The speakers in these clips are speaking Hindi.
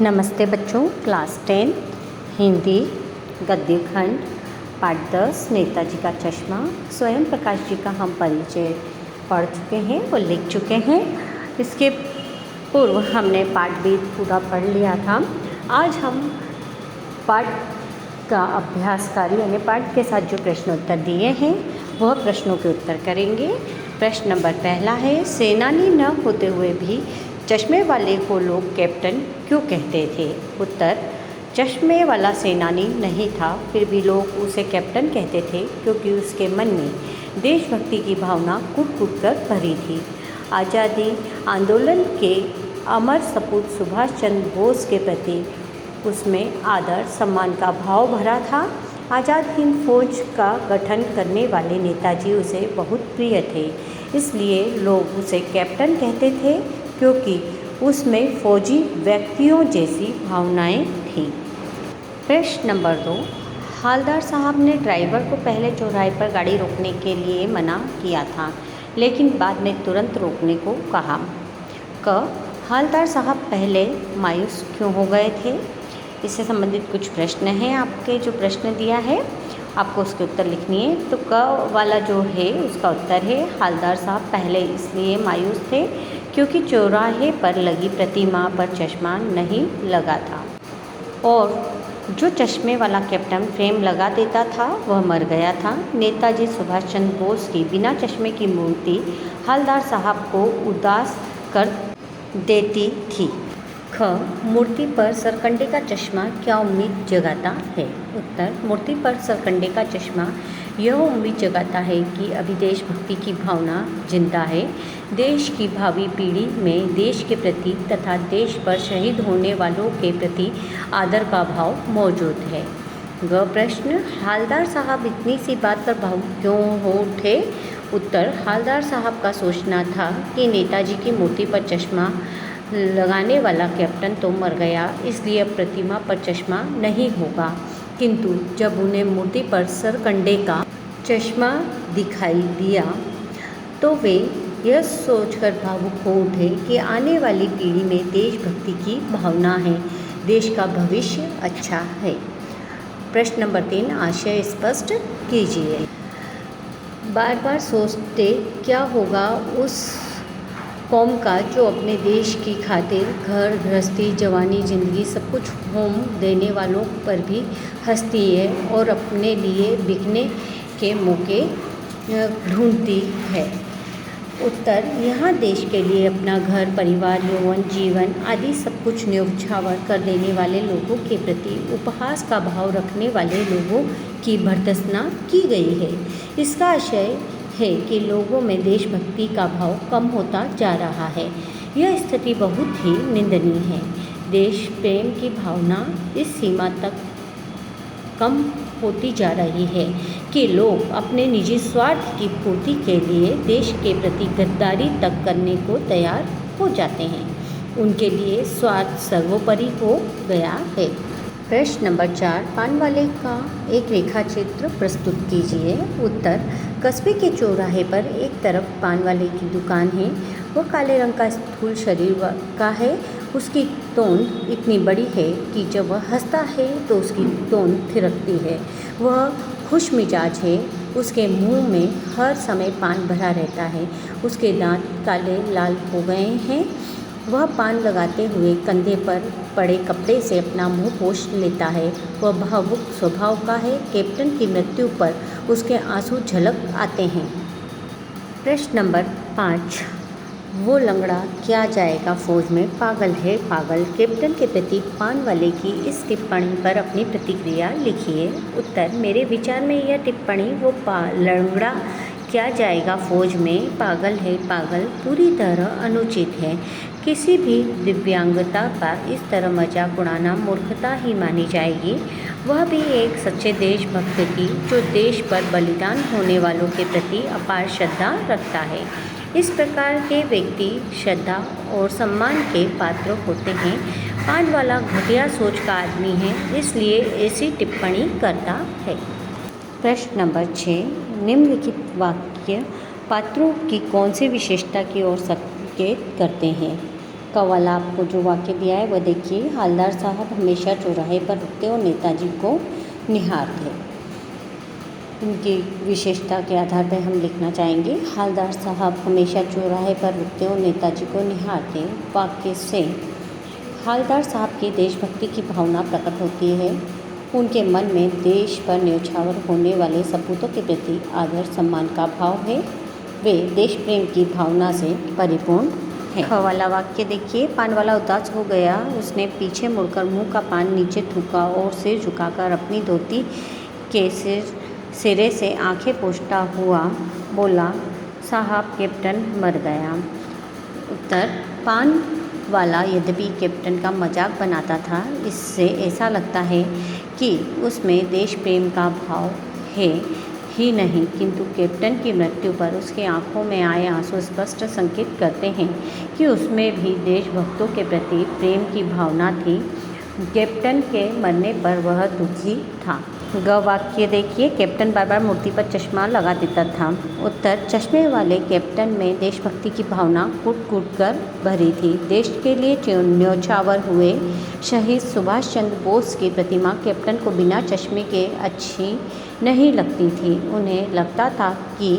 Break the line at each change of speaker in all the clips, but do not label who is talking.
नमस्ते बच्चों, क्लास 10 हिंदी गद्य खंड पाठ 10 नेताजी का चश्मा। स्वयं प्रकाश जी का हम परिचय पढ़ चुके हैं और लिख चुके हैं। इसके पूर्व हमने पाठ भी पूरा पढ़ लिया था। आज हम पाठ का अभ्यास कार्य यानी पाठ के साथ जो प्रश्न उत्तर दिए हैं वह प्रश्नों के उत्तर करेंगे। प्रश्न नंबर पहला है, सेनानी न होते हुए भी चश्मे वाले को लोग कैप्टन क्यों कहते थे? उत्तर, चश्मे वाला सेनानी नहीं था, फिर भी लोग उसे कैप्टन कहते थे क्योंकि उसके मन में देशभक्ति की भावना कूट कूट कर भरी थी। आज़ादी आंदोलन के अमर सपूत सुभाष चंद्र बोस के प्रति उसमें आदर सम्मान का भाव भरा था। आज़ाद हिंद फौज का गठन करने वाले नेताजी उसे बहुत प्रिय थे, इसलिए लोग उसे कैप्टन कहते थे क्योंकि उसमें फौजी व्यक्तियों जैसी भावनाएं थीं। प्रश्न नंबर 2, हालदार साहब ने ड्राइवर को पहले चौराहे पर गाड़ी रोकने के लिए मना किया था, लेकिन बाद में तुरंत रोकने को कहा। क, हालदार साहब पहले मायूस क्यों हो गए थे? इससे संबंधित कुछ प्रश्न हैं। आपके जो प्रश्न दिया है आपको उसके उत्तर लिखनी है। तो क वाला जो है उसका उत्तर है, हालदार साहब पहले इसलिए मायूस थे क्योंकि चौराहे पर लगी प्रतिमा पर चश्मा नहीं लगा था और जो चश्मे वाला कैप्टन फ्रेम लगा देता था वह मर गया था। नेताजी सुभाष चंद्र बोस की बिना चश्मे की मूर्ति हालदार साहब को उदास कर देती थी। ख, मूर्ति पर सरकंडे का चश्मा क्या उम्मीद जगाता है? उत्तर, मूर्ति पर सरकंडे का चश्मा यह उम्मीद जगाता है कि अभी देशभक्ति की भावना जिंदा है। देश की भावी पीढ़ी में देश के प्रति तथा देश पर शहीद होने वालों के प्रति आदर का भाव मौजूद है। ग प्रश्न, हालदार साहब इतनी सी बात पर भावुक क्यों हो उठे? उत्तर, हालदार साहब का सोचना था कि नेताजी की मूर्ति पर चश्मा लगाने वाला कैप्टन तो मर गया, इसलिए अब प्रतिमा पर चश्मा नहीं होगा। किंतु जब उन्हें मूर्ति पर सरकंडे का चश्मा दिखाई दिया तो वे यह सोचकर भावुक हो उठे कि आने वाली पीढ़ी में देशभक्ति की भावना है, देश का भविष्य अच्छा है। प्रश्न नंबर 3, आशय स्पष्ट कीजिए। बार बार सोचते क्या होगा उस कौम का जो अपने देश की खातिर घर गृहस्थी जवानी जिंदगी सब कुछ होम देने वालों पर भी हंसती है और अपने लिए बिकने के मौके ढूंढती है। उत्तर, यहाँ देश के लिए अपना घर परिवार यौवन जीवन आदि सब कुछ न्यौछावर कर देने वाले लोगों के प्रति उपहास का भाव रखने वाले लोगों की भर्त्सना की गई है। इसका आशय है कि लोगों में देशभक्ति का भाव कम होता जा रहा है। यह स्थिति बहुत ही निंदनीय है। देश प्रेम की भावना इस सीमा तक कम होती जा रही है कि लोग अपने निजी स्वार्थ की पूर्ति के लिए देश के प्रति गद्दारी तक करने को तैयार हो जाते हैं। उनके लिए स्वार्थ सर्वोपरि हो गया है। प्रश्न नंबर 4, पान वाले का एक रेखा चित्र प्रस्तुत कीजिए। उत्तर, कस्बे के चौराहे पर एक तरफ पान वाले की दुकान है। वह काले रंग का स्थूल शरीर का है। उसकी तोंद इतनी बड़ी है कि जब वह हंसता है तो उसकी तोंद थिरकती है। वह खुश मिजाज है। उसके मुंह में हर समय पान भरा रहता है। उसके दांत काले लाल हो गए हैं। वह पान लगाते हुए कंधे पर पड़े कपड़े से अपना मुंह पोंछ लेता है। वह भावुक स्वभाव का है। कैप्टन की मृत्यु पर उसके आंसू झलक आते हैं। प्रश्न नंबर 5, वो लंगड़ा क्या जाएगा फौज में, पागल है पागल। कैप्टन के प्रति पान वाले की इस टिप्पणी पर अपनी प्रतिक्रिया लिखिए। उत्तर, मेरे विचार में यह टिप्पणी वो लंगड़ा क्या जाएगा फौज में, पागल है पागल पूरी तरह अनुचित है। किसी भी दिव्यांगता का इस तरह मजाक उड़ाना मूर्खता ही मानी जाएगी, वह भी एक सच्चे देशभक्त की जो देश पर बलिदान होने वालों के प्रति अपार श्रद्धा रखता है। इस प्रकार के व्यक्ति श्रद्धा और सम्मान के पात्र होते हैं। पान वाला घटिया सोच का आदमी है, इसलिए ऐसी टिप्पणी करता है। प्रश्न नंबर 6, निम्नलिखित वाक्य पात्रों की कौन सी विशेषता की ओर संकेत करते हैं? का वाला आपको जो वाक्य दिया है वो देखिए। हालदार साहब हमेशा चौराहे पर रुकते और नेताजी को निहारते। इनकी विशेषता के आधार पर हम लिखना चाहेंगे, हालदार साहब हमेशा चौराहे पर रुकते और नेताजी को निहारते। वाक्य से हालदार साहब की देशभक्ति की भावना प्रकट होती है। उनके मन में देश पर न्यौछावर होने वाले सपूतों के प्रति आदर सम्मान का भाव है। वे देश प्रेम की भावना से परिपूर्ण है। ख वाला वाक्य देखिए। पान वाला उदास हो गया। उसने पीछे मुड़कर मुंह का पान नीचे थूका और सिर झुकाकर अपनी धोती के सिरे से आंखें पोंछता हुआ बोला, साहब कैप्टन मर गया। उत्तर, पान वाला यद्यपि कैप्टन का मजाक बनाता था, इससे ऐसा लगता है कि उसमें देश प्रेम का भाव है ही नहीं, किंतु कैप्टन की मृत्यु पर उसकी आंखों में आए आंसू स्पष्ट संकेत करते हैं कि उसमें भी देशभक्तों के प्रति प्रेम की भावना थी। कैप्टन के मरने पर वह दुखी था। ग वाक्य देखिए। कैप्टन बार बार मूर्ति पर चश्मा लगा देता था। उत्तर, चश्मे वाले कैप्टन में देशभक्ति की भावना कूट कूट कर भरी थी। देश के लिए न्यौछावर हुए शहीद सुभाष चंद्र बोस की प्रतिमा कैप्टन को बिना चश्मे के अच्छी नहीं लगती थी। उन्हें लगता था कि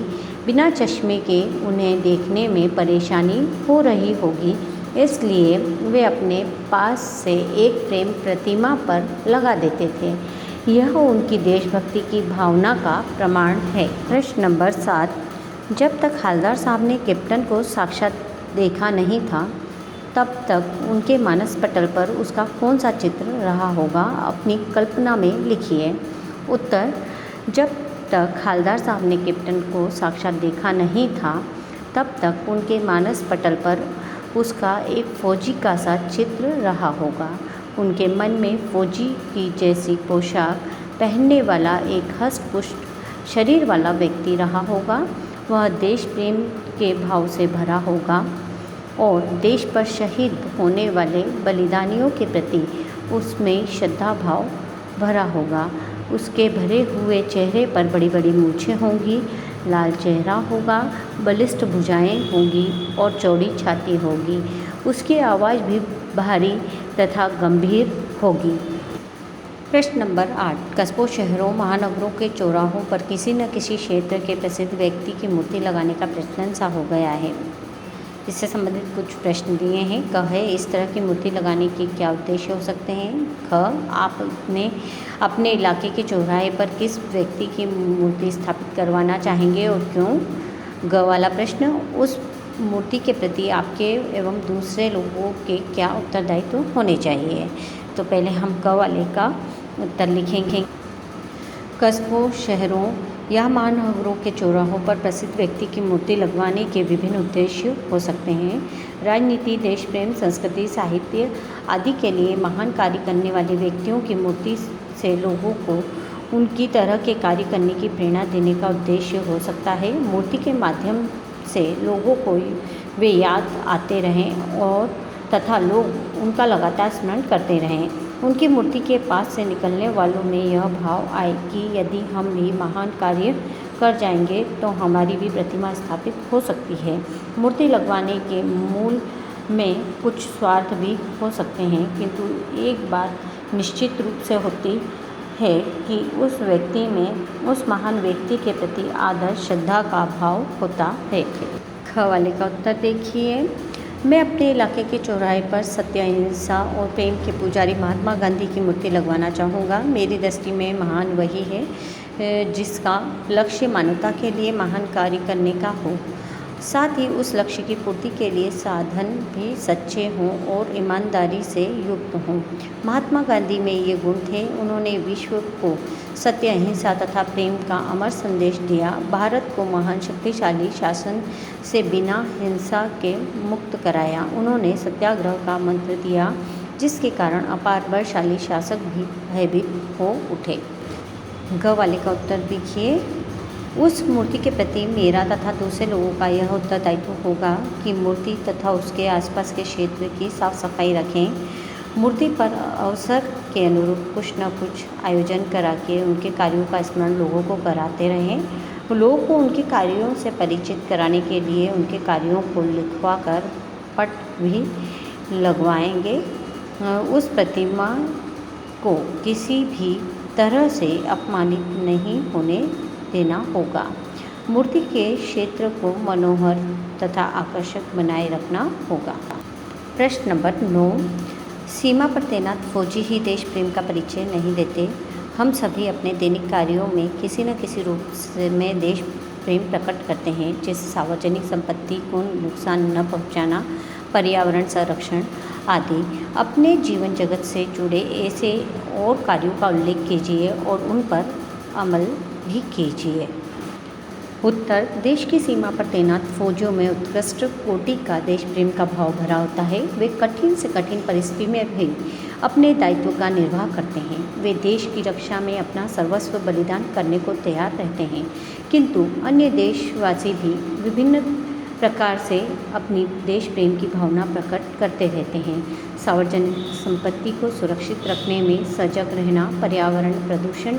बिना चश्मे के उन्हें देखने में परेशानी हो रही होगी, इसलिए वे अपने पास से एक फ्रेम प्रतिमा पर लगा देते थे। यह उनकी देशभक्ति की भावना का प्रमाण है। प्रश्न नंबर 7। जब तक हालदार साहब ने कैप्टन को साक्षात देखा नहीं था, तब तक उनके मानस पटल पर उसका कौन सा चित्र रहा होगा, अपनी कल्पना में लिखिए। उत्तर, जब तक हालदार साहब ने कैप्टन को साक्षात देखा नहीं था, तब तक उनके मानस पटल पर उसका एक फौजी का सा चित्र रहा होगा। उनके मन में फौजी की जैसी पोशाक पहनने वाला एक हष्ट-पुष्ट शरीर वाला व्यक्ति रहा होगा। वह देश प्रेम के भाव से भरा होगा और देश पर शहीद होने वाले बलिदानियों के प्रति उसमें श्रद्धा भाव भरा होगा। उसके भरे हुए चेहरे पर बड़ी बड़ी मूछें होंगी, लाल चेहरा होगा, बलिष्ठ भुजाएं होंगी और चौड़ी छाती होगी। उसकी आवाज़ भी भारी तथा गंभीर होगी। प्रश्न नंबर 8। कस्बों, शहरों, महानगरों के चौराहों पर किसी न किसी क्षेत्र के प्रसिद्ध व्यक्ति की मूर्ति लगाने का प्रचलन सा हो गया है। इससे संबंधित कुछ प्रश्न दिए हैं। क है, इस तरह की मूर्ति लगाने के क्या उद्देश्य हो सकते हैं। ख, आप अपने इलाके के चौराहे पर किस व्यक्ति की मूर्ति स्थापित करवाना चाहेंगे और क्यों। ग वाला प्रश्न, उस मूर्ति के प्रति आपके एवं दूसरे लोगों के क्या उत्तरदायित्व होने चाहिए। तो पहले हम क वाले का उत्तर लिखेंगे। कस्बों, शहरों या महानगरों के चौराहों पर प्रसिद्ध व्यक्ति की मूर्ति लगवाने के विभिन्न उद्देश्य हो सकते हैं। राजनीति, देश प्रेम, संस्कृति, साहित्य आदि के लिए महान कार्य करने वाले व्यक्तियों की मूर्ति से लोगों को उनकी तरह के कार्य करने की प्रेरणा देने का उद्देश्य हो सकता है। मूर्ति के माध्यम से लोगों को वे याद आते रहें और तथा लोग उनका लगातार स्मरण करते रहें। उनकी मूर्ति के पास से निकलने वालों में यह भाव आए कि यदि हम भी महान कार्य कर जाएंगे तो हमारी भी प्रतिमा स्थापित हो सकती है। मूर्ति लगवाने के मूल में कुछ स्वार्थ भी हो सकते हैं, किंतु एक बात निश्चित रूप से होती है कि उस व्यक्ति में उस महान व्यक्ति के प्रति आदर श्रद्धा का भाव होता है। ख वाले का उत्तर देखिए। मैं अपने इलाके के चौराहे पर सत्य, अहिंसा और प्रेम के पुजारी महात्मा गांधी की मूर्ति लगवाना चाहूँगा। मेरी दृष्टि में महान वही है जिसका लक्ष्य मानवता के लिए महान कार्य करने का हो, साथ ही उस लक्ष्य की पूर्ति के लिए साधन भी सच्चे हों और ईमानदारी से युक्त हों। महात्मा गांधी में ये गुण थे। उन्होंने विश्व को सत्य, अहिंसा तथा प्रेम का अमर संदेश दिया। भारत को महान शक्तिशाली शासन से बिना हिंसा के मुक्त कराया। उन्होंने सत्याग्रह का मंत्र दिया, जिसके कारण अपार बलशाली शासक भी भयभीत हो उठे। ग वाले का उत्तर देखिए। उस मूर्ति के प्रति मेरा तथा दूसरे लोगों का यह उत्तरदायित्व होगा कि मूर्ति तथा उसके आसपास के क्षेत्र की साफ सफाई रखें। मूर्ति पर अवसर के अनुरूप कुछ न कुछ आयोजन करा के उनके कार्यों का स्मरण लोगों को कराते रहें। लोगों को उनके कार्यों से परिचित कराने के लिए उनके कार्यों को लिखवा कर पट भी लगवाएंगे। उस प्रतिमा को किसी भी तरह से अपमानित नहीं होने देना होगा। मूर्ति के क्षेत्र को मनोहर तथा आकर्षक बनाए रखना होगा। प्रश्न नंबर 9, सीमा पर तैनात फौजी ही देश प्रेम का परिचय नहीं देते। हम सभी अपने दैनिक कार्यों में किसी न किसी रूप में देश प्रेम प्रकट करते हैं, जैसे सार्वजनिक संपत्ति को नुकसान न पहुंचाना, पर्यावरण संरक्षण आदि। अपने जीवन जगत से जुड़े ऐसे और कार्यों का उल्लेख कीजिए और उन पर अमल भी कीजिए। उत्तर, देश की सीमा पर तैनात फौजियों में उत्कृष्ट कोटि का देश प्रेम का भाव भरा होता है। वे कठिन से कठिन परिस्थिति में भी अपने दायित्व का निर्वाह करते हैं। वे देश की रक्षा में अपना सर्वस्व बलिदान करने को तैयार रहते हैं, किंतु अन्य देशवासी भी विभिन्न प्रकार से अपनी देश प्रेम की भावना प्रकट करते रहते हैं। सार्वजनिक संपत्ति को सुरक्षित रखने में सजग रहना, पर्यावरण प्रदूषण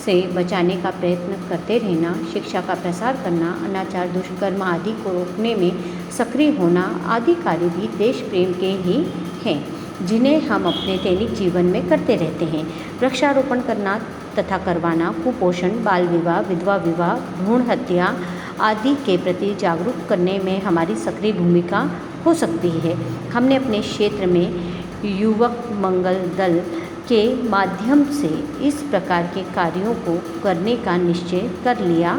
से बचाने का प्रयत्न करते रहना, शिक्षा का प्रसार करना, अनाचार दुष्कर्म आदि को रोकने में सक्रिय होना आदि कार्य भी देश प्रेम के ही हैं, जिन्हें हम अपने दैनिक जीवन में करते रहते हैं। वृक्षारोपण करना तथा करवाना, कुपोषण, बाल विवाह, विधवा विवाह, भ्रूण हत्या आदि के प्रति जागरूक करने में हमारी सक्रिय भूमिका हो सकती है। हमने अपने क्षेत्र में युवक मंगल दल के माध्यम से इस प्रकार के कार्यों को करने का निश्चय कर लिया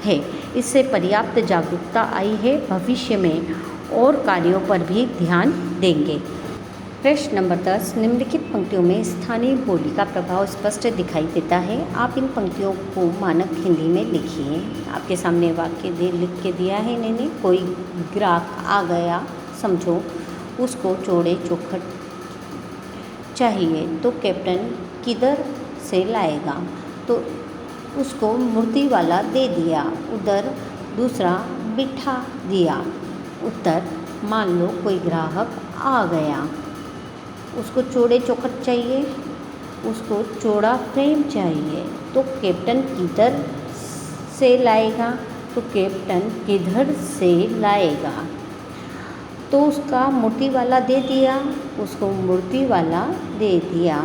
है। इससे पर्याप्त जागरूकता आई है। भविष्य में और कार्यों पर भी ध्यान देंगे। प्रश्न नंबर 10, निम्नलिखित पंक्तियों में स्थानीय बोली का प्रभाव स्पष्ट दिखाई देता है। आप इन पंक्तियों को मानक हिंदी में लिखिए। आपके सामने वाक्य लिख के दिया है इन्होंने। कोई ग्राहक आ गया, समझो उसको चौड़े चौखट चाहिए तो कैप्टन किधर से लाएगा, तो उसको मूर्ति वाला दे दिया, उधर दूसरा बिठा दिया। उत्तर, मान लो कोई ग्राहक आ गया, उसको चौड़े चौखट चाहिए, उसको चौड़ा फ्रेम चाहिए, तो कैप्टन किधर से लाएगा, तो कैप्टन किधर से लाएगा, तो उसका मूर्ति वाला दे दिया, उसको मूर्ति वाला दे दिया।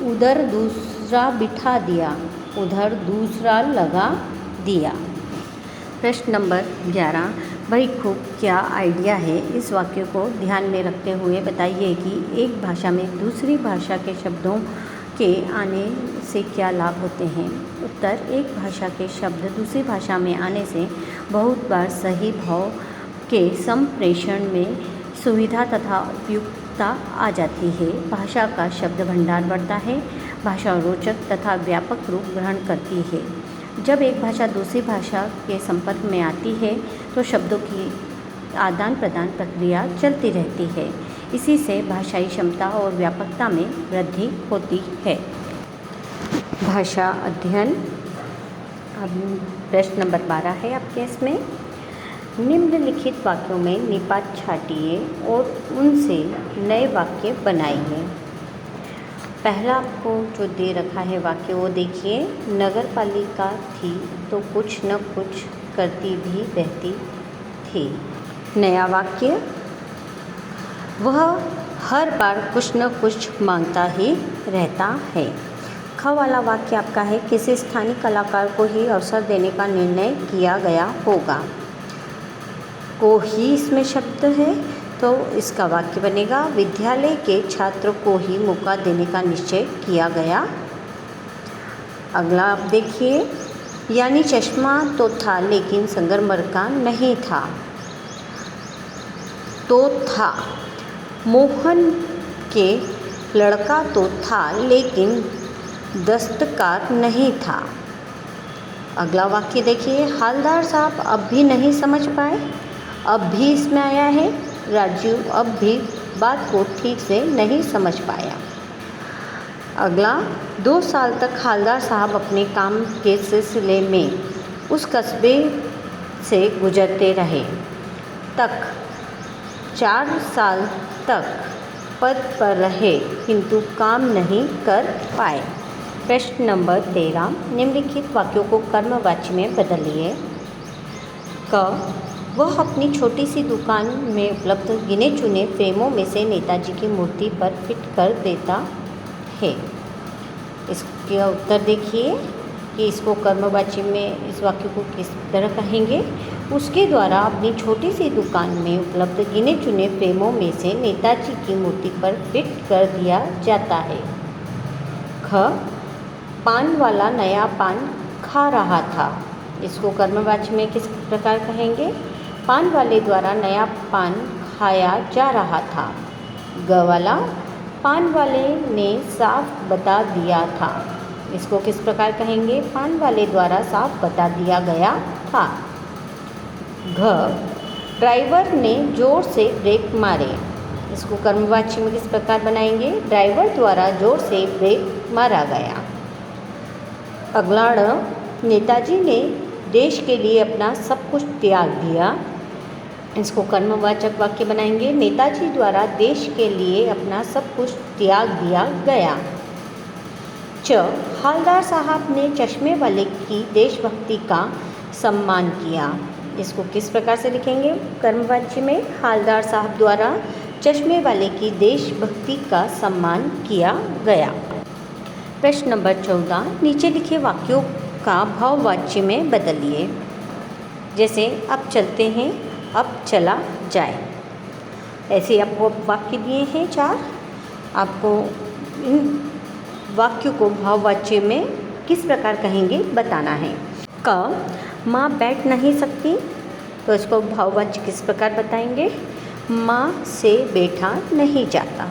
उधर दूसरा बिठा दिया, उधर दूसरा लगा दिया। प्रश्न नंबर 11, भाई खूब क्या आइडिया है। इस वाक्य को ध्यान में रखते हुए बताइए कि एक भाषा में दूसरी भाषा के शब्दों के आने से क्या लाभ होते हैं। उत्तर, एक भाषा के शब्द दूसरी भाषा में आने से बहुत बार सही भाव के संप्रेषण में सुविधा तथा उपयुक्तता आ जाती है। भाषा का शब्द भंडार बढ़ता है। भाषा रोचक तथा व्यापक रूप ग्रहण करती है। जब एक भाषा दूसरी भाषा के संपर्क में आती है तो शब्दों की आदान प्रदान प्रक्रिया चलती रहती है। इसी से भाषाई क्षमता और व्यापकता में वृद्धि होती है। भाषा अध्ययन। अब प्रश्न नंबर 12 है आपके इसमें। निम्नलिखित वाक्यों में निपात छाटिए और उनसे नए वाक्य बनाइए। पहला आपको जो दे रखा है वाक्य वो देखिए। नगर पालिका थी तो कुछ न कुछ करती भी रहती थी। नया वाक्य, वह हर बार कुछ न कुछ मांगता ही रहता है। ख वाला वाक्य आपका है, किसी स्थानीय कलाकार को ही अवसर देने का निर्णय किया गया होगा। को ही इसमें शब्द है तो इसका वाक्य बनेगा, विद्यालय के छात्र को ही मौका देने का निश्चय किया गया। अगला आप देखिए, यानी चश्मा तो था लेकिन संगमरमर का नहीं था। तो था, मोहन के लड़का तो था लेकिन दस्तकार नहीं था। अगला वाक्य देखिए, हालदार साहब अब भी नहीं समझ पाए। अब भी इसमें आया है, राजू अब भी बात को ठीक से नहीं समझ पाया। अगला, 2 साल तक हालदार साहब अपने काम के सिलसिले में उस कस्बे से गुजरते रहे। तक 4 साल तक पद पर रहे किंतु काम नहीं कर पाए। प्रश्न नंबर 13, निम्नलिखित वाक्यों को कर्मवाची में बदलिए। क वह अपनी छोटी सी दुकान में उपलब्ध गिने चुने फ्रेमों में से नेताजी की मूर्ति पर फिट कर देता है। इसका उत्तर देखिए कि इसको कर्मवाची में इस वाक्य को किस तरह कहेंगे। उसके द्वारा अपनी छोटी सी दुकान में उपलब्ध गिने चुने फ्रेमों में से नेताजी की मूर्ति पर फिट कर दिया जाता है। ख, पान वाला नया पान खा रहा था। इसको कर्मवाची में किस प्रकार कहेंगे। पान वाले द्वारा नया पान खाया जा रहा था। ग वाला, पान वाले ने साफ बता दिया था। इसको किस प्रकार कहेंगे। पान वाले द्वारा साफ बता दिया गया था। घ, ड्राइवर ने जोर से ब्रेक मारे। इसको कर्मवाची में किस प्रकार बनाएंगे। ड्राइवर द्वारा जोर से ब्रेक मारा गया। अगला ड़, नेताजी ने देश के लिए अपना सब कुछ त्याग दिया। इसको कर्मवाचक वाक्य बनाएंगे। नेताजी द्वारा देश के लिए अपना सब कुछ त्याग दिया गया। च, हालदार साहब ने चश्मे वाले की देशभक्ति का सम्मान किया। इसको किस प्रकार से लिखेंगे। कर्मवाची में हालदार साहब द्वारा चश्मे वाले की देशभक्ति का सम्मान किया गया। प्रश्न नंबर 14, नीचे लिखे वाक्यों का भाववाच्य में बदलिए। जैसे अब चलते हैं, अब चला जाए। ऐसे आपको वाक्य दिए हैं 4। आपको इन वाक्यों को भाववाच्य में किस प्रकार कहेंगे बताना है। क, माँ बैठ नहीं सकती, तो इसको भाववाच्य किस प्रकार बताएंगे। माँ से बैठा नहीं जाता।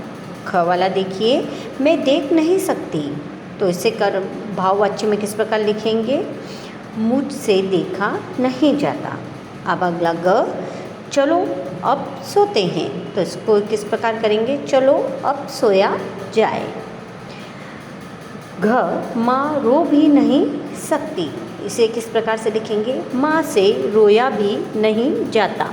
ख वाला देखिए, मैं देख नहीं सकती, तो इसे कर भाववाच्य में किस प्रकार लिखेंगे। मुझसे देखा नहीं जाता। अब अगला ग, चलो अब सोते हैं, तो इसको किस प्रकार करेंगे। चलो अब सोया जाए। घ, माँ रो भी नहीं सकती, इसे किस प्रकार से लिखेंगे। माँ से रोया भी नहीं जाता।